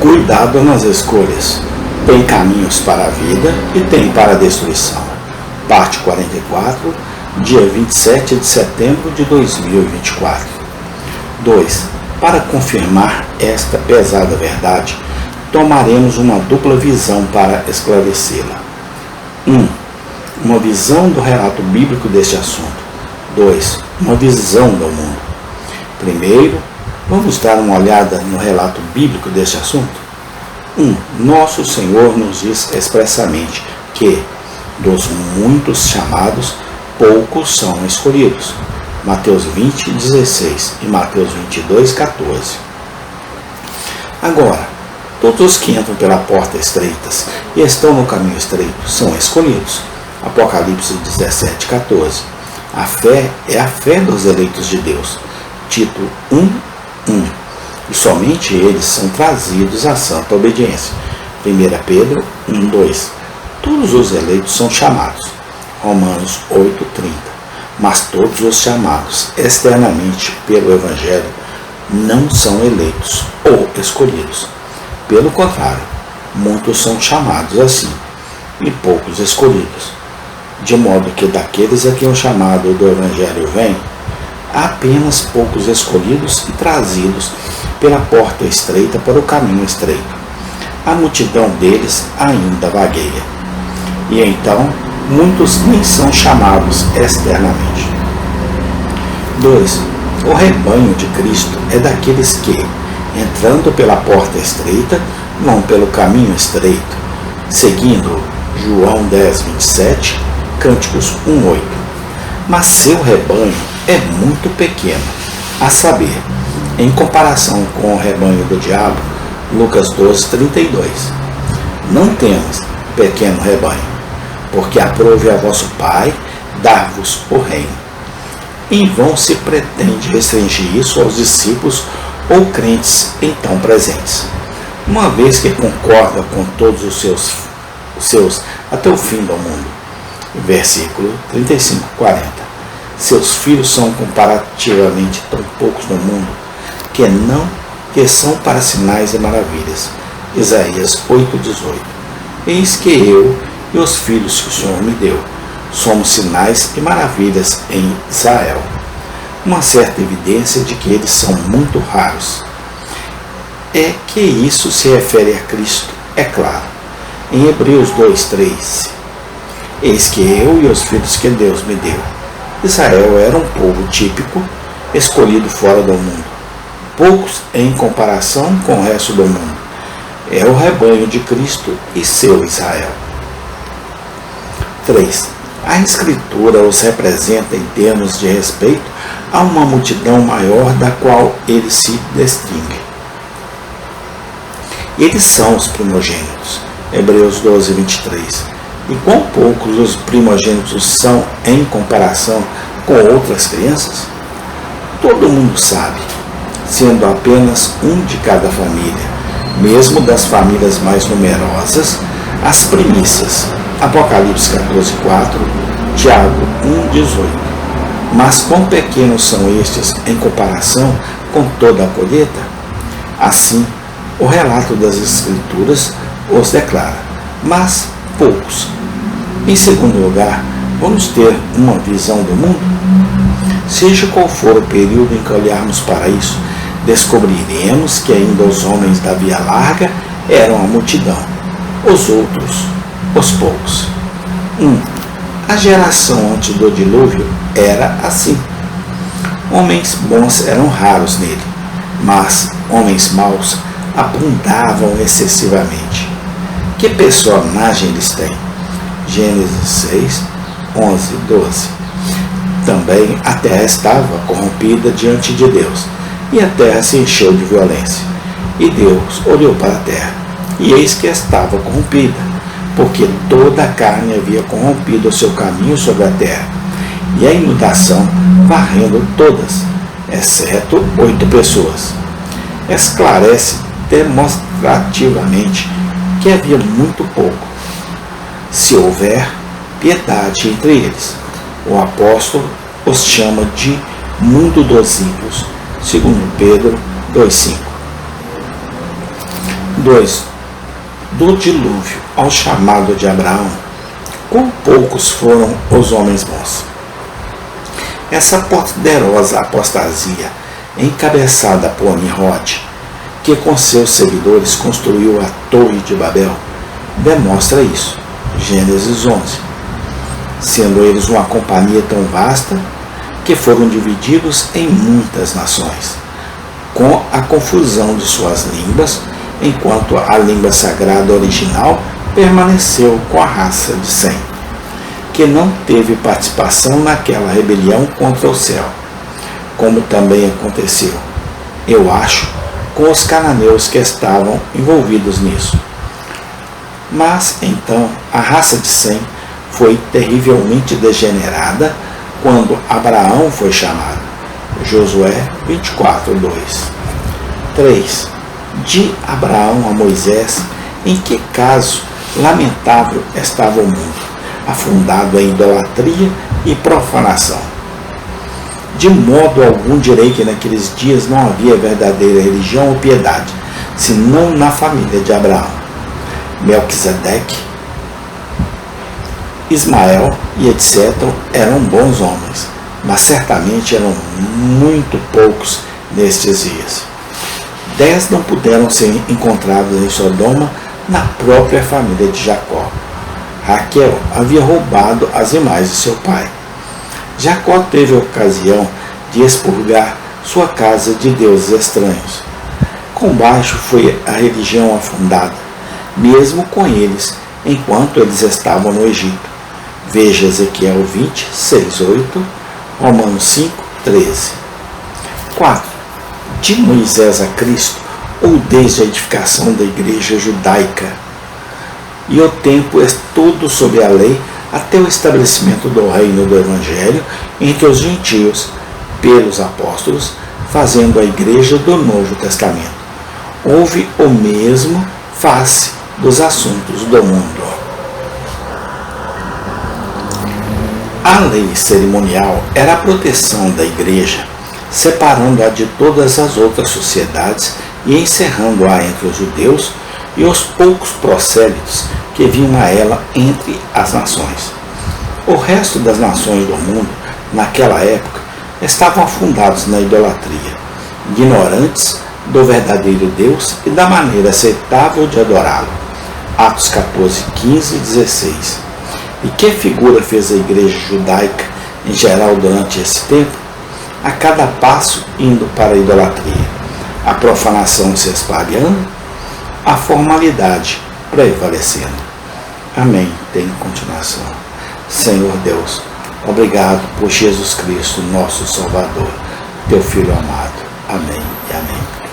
Cuidado nas escolhas. Tem caminhos para a vida e tem para a destruição. Parte 44, dia 27 de setembro de 2024. 2. Para confirmar esta pesada verdade, tomaremos uma dupla visão para esclarecê-la. 1. Uma visão do relato bíblico deste assunto. 2. Uma visão do mundo. Primeiro, vamos dar uma olhada no relato bíblico deste assunto. 1. Nosso Senhor nos diz expressamente que, dos muitos chamados, poucos são escolhidos. Mateus 20, 16 e Mateus 22, 14. Agora, todos os que entram pela porta estreita e estão no caminho estreito são escolhidos. Apocalipse 17, 14. A fé é a fé dos eleitos de Deus. Tito 1, 1. E somente eles são trazidos à santa obediência. 1 Pedro 1, 2. Todos os eleitos são chamados. Romanos 8, 30. Mas todos os chamados externamente pelo Evangelho não são eleitos ou escolhidos. Pelo contrário, muitos são chamados assim, e poucos escolhidos. De modo que daqueles a quem o chamado do Evangelho vem, há apenas poucos escolhidos e trazidos pela porta estreita para o caminho estreito. A multidão deles ainda vagueia. E então, muitos nem são chamados externamente. 2. O rebanho de Cristo é daqueles que, entrando pela porta estreita, vão pelo caminho estreito, seguindo João 10, 27, Cânticos 1, 8. Mas seu rebanho é muito pequeno, a saber, em comparação com o rebanho do diabo, Lucas 12, 32. Não temos pequeno rebanho, porque aprove a vosso Pai dar-vos o reino. Em vão se pretende restringir isso aos discípulos ou crentes então presentes, uma vez que concorda com todos os seus até o fim do mundo. Versículo 35, 40. Seus filhos são comparativamente tão poucos no mundo, que são para sinais e maravilhas. Isaías 8, 18. Eis que eu e os filhos que o Senhor me deu somos sinais e maravilhas em Israel. Uma certa evidência de que eles são muito raros. É que isso se refere a Cristo, é claro. Em Hebreus 2, 3. Eis que eu e os filhos que Deus me deu. Israel era um povo típico, escolhido fora do mundo. Poucos em comparação com o resto do mundo. É o rebanho de Cristo e seu Israel. 3. A Escritura os representa em termos de respeito a uma multidão maior da qual eles se distinguem. Eles são os primogênitos. Hebreus 12, 23. E quão poucos os primogênitos são em comparação com outras crianças? Todo mundo sabe, sendo apenas um de cada família, mesmo das famílias mais numerosas, as primícias. Apocalipse 14, 4, Tiago 1, 18. Mas quão pequenos são estes em comparação com toda a colheita? Assim, o relato das Escrituras os declara, mas poucos. Em segundo lugar, vamos ter uma visão do mundo? Seja qual for o período em que olharmos para isso, descobriremos que ainda os homens da via larga eram a multidão, os outros, os poucos. 1. A geração antes do dilúvio era assim. Homens bons eram raros nele, mas homens maus abundavam excessivamente. Que personagem eles têm? Gênesis 6, 11, 12. Também a terra estava corrompida diante de Deus, e a terra se encheu de violência. E Deus olhou para a terra, e eis que estava corrompida, porque toda a carne havia corrompido o seu caminho sobre a terra, e a inundação varrendo todas, exceto 8 pessoas. Esclarece demonstrativamente que havia muito pouco, se houver piedade entre eles. O apóstolo os chama de mundo dos ímpios, segundo Pedro 2,5. 2. Do dilúvio ao chamado de Abraão, quão poucos foram os homens bons. Essa poderosa apostasia, encabeçada por Nimrod, que com seus seguidores construiu a Torre de Babel, demonstra isso. Gênesis 11. Sendo eles uma companhia tão vasta que foram divididos em muitas nações, com a confusão de suas línguas, enquanto a língua sagrada original permaneceu com a raça de Sem, que não teve participação naquela rebelião contra o céu, como também aconteceu, eu acho, com os cananeus que estavam envolvidos nisso. Mas então a raça de Sem foi terrivelmente degenerada quando Abraão foi chamado. Josué 24:2. 3. De Abraão a Moisés, em que caso lamentável estava o mundo, afundado em idolatria e profanação. De modo algum direi que naqueles dias não havia verdadeira religião ou piedade, senão na família de Abraão. Melquisedeque, Ismael e etc. eram bons homens, mas certamente eram muito poucos nestes dias. 10 não puderam ser encontrados em Sodoma na própria família de Jacó. Raquel havia roubado as imagens de seu pai. Jacó teve a ocasião de expurgar sua casa de deuses estranhos. Com baixo foi a religião afundada, mesmo com eles, enquanto eles estavam no Egito. Veja Ezequiel 20, 6, 8, Romanos 5, 13. 4. De Moisés a Cristo, ou desde a edificação da igreja judaica, e o tempo é todo sob a lei, até o estabelecimento do reino do Evangelho entre os gentios, pelos apóstolos, fazendo a igreja do Novo Testamento. Houve o mesmo face dos assuntos do mundo. A lei cerimonial era a proteção da igreja, separando-a de todas as outras sociedades e encerrando-a entre os judeus e os poucos prosélitos que vinham a ela entre as nações. O resto das nações do mundo, naquela época, estavam afundados na idolatria, ignorantes do verdadeiro Deus e da maneira aceitável de adorá-lo. Atos 14, 15 e 16. E que figura fez a igreja judaica em geral durante esse tempo? A cada passo indo para a idolatria, a profanação se espalhando, a formalidade prevalecendo. Amém. Tem continuação. Senhor Deus, obrigado por Jesus Cristo, nosso Salvador, teu Filho amado. Amém e amém.